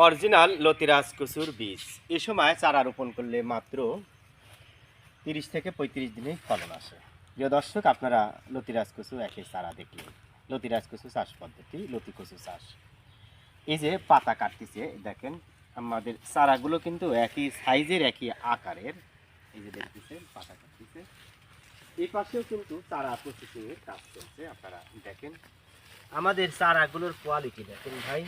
Original Latiraj কচুর বীজ এই সময় চারা রোপণ করলে মাত্র 30 থেকে 35 দিনে ফলন আসে। প্রিয় দর্শক, আপনারা লতিরাজ কচু একই চারা দেখলেন। লতিরাজ কচু চাষ পদ্ধতি, লতি কচু চাষ। এই যে পাতা কাটতেছে দেখেন, আমাদের চারাগুলো কিন্তু একই সাইজের, একই আকারের। এই যে দেখতেছেন পাতা কাটতেছে, এই পাশেও কিন্তু চারা প্রসেসিংয়ের কাজ চলছে। আপনারা দেখেন আমাদের চারাগুলোর কোয়ালিটি দেখেন ভাই,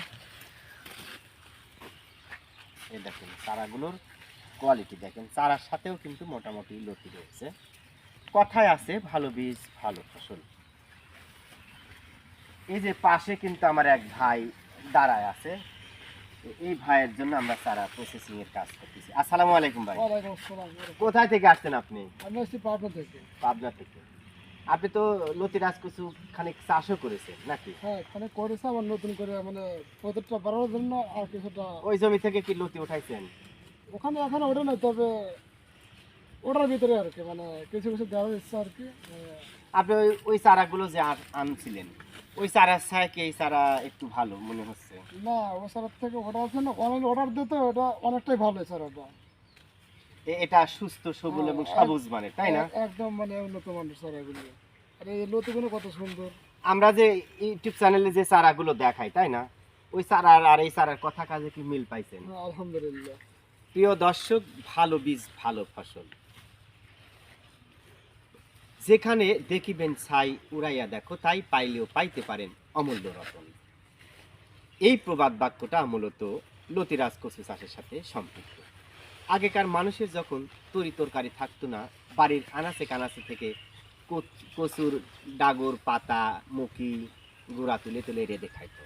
এই দেখেন চারাগুলোর কোয়ালিটি দেখেন, চারার সাথেও কিন্তু মোটামুটি লতি রয়েছে। কথায় আছে ভালো বীজ ভালো ফসল। এই যে পাশে কিন্তু আমার এক ভাই দাঁড়ায় আছে, এই ভাইয়ের জন্য আমরা চারা প্রসেসিং এর কাজ করতেছি। আসসালামু আলাইকুম ভাই। ওয়ালাইকুম আসসালাম। কোথায় থেকে আসছেন আপনি? আমি আসছি পাবনা থেকে। পাবনা থেকে। আপনি তো লতিরাজ কচু খানিক চাষও করেছেন নাকি? হ্যাঁ, এখানে করেছে আবার নতুন করে মানে প্রজেক্টটা বাড়ানোর জন্য আর কিছুটা। ওই জমি থেকে কি লতি উঠাইছেন? ওখানে এখনো ওঠে নাই, তবে ওটার ভিতরে আর কি মানে কিছু কিছু দেওয়ার ইচ্ছা আর কি। আপনি ওই ওই চারাগুলো যে আনছিলেন, ওই চারার ছায় কি এই চারা একটু ভালো মনে হচ্ছে? না, ও সারার থেকে ওটা আছে না, অনলাইন অর্ডার দিতে ওটা অনেকটাই ভালো স্যার। ওটা এটা সুস্থ সবল এবং সবুজ মানে, তাই না? একদম মানে উন্নত মানের স্যার এগুলো। আর এই লতিগুলো কত সুন্দর। আমরা যে ইউটিউব চ্যানেলে যে চারাগুলো দেখাই, তাই না? ওই চারার আর এই চারার কথা কাজে কি মিল পাইছেন? হ্যাঁ, আলহামদুলিল্লাহ। প্রিয় দর্শক, ভালো বীজ ভালো ফসল। যেখানে দেখিবেন ছাই উড়াইয়া দেখো, তাই পাইলেও পাইতে পারেন অমূল্য রতন। এই প্রবাদ বাক্যটা মূলত লতিরাজ কচু চাষের সাথে সম্পৃক্ত। আগেকার মানুষের যখন তরি তরকারি থাকতো না, বাড়ির আনাচে কানাচে থেকে কচুর ডাগর পাতা মুখি গুঁড়া তুলে তুলে রেঁধে খাইতো।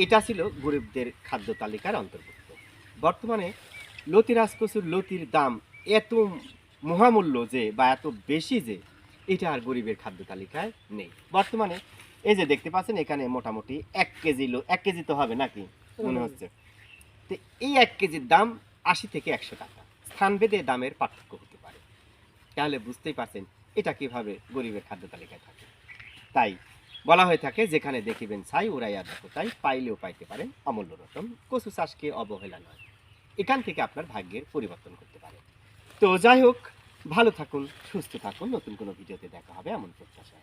এটা ছিল গরিবদের খাদ্য তালিকার অন্তর্ভুক্ত। বর্তমানে লতিরাজ কচুর লতির দাম এত মহামূল্য যে, বা এত বেশি যে, এটা আর গরিবের খাদ্য তালিকায় নেই। বর্তমানে এই যে দেখতে পাচ্ছেন এখানে মোটামুটি 1 কেজি তো হবে নাকি মনে হচ্ছে। তো এই 1 কেজির দাম 80 থেকে 100 টাকা। স্থানভেদে দামের পার্থক্য হতে পারে। তাহলে বুঝতেই পারছেন এটা কিভাবে গরিবের খাদ্য তালিকায় থাকে। তাই বলা হয়ে থাকে, যেখানে দেখিবেন ছাই উড়াইয়া দেখো, তাই পাইলেও পাইতে পারেন অমূল্য রতন। কচু চাষকে অবহেলা নয়, এখান থেকে আপনার ভাগ্যের পরিবর্তন করতে পারে। তো যাই হোক, ভালো থাকুন, সুস্থ থাকুন, নতুন কোনো ভিডিওতে দেখা হবে এমন প্রত্যাশা।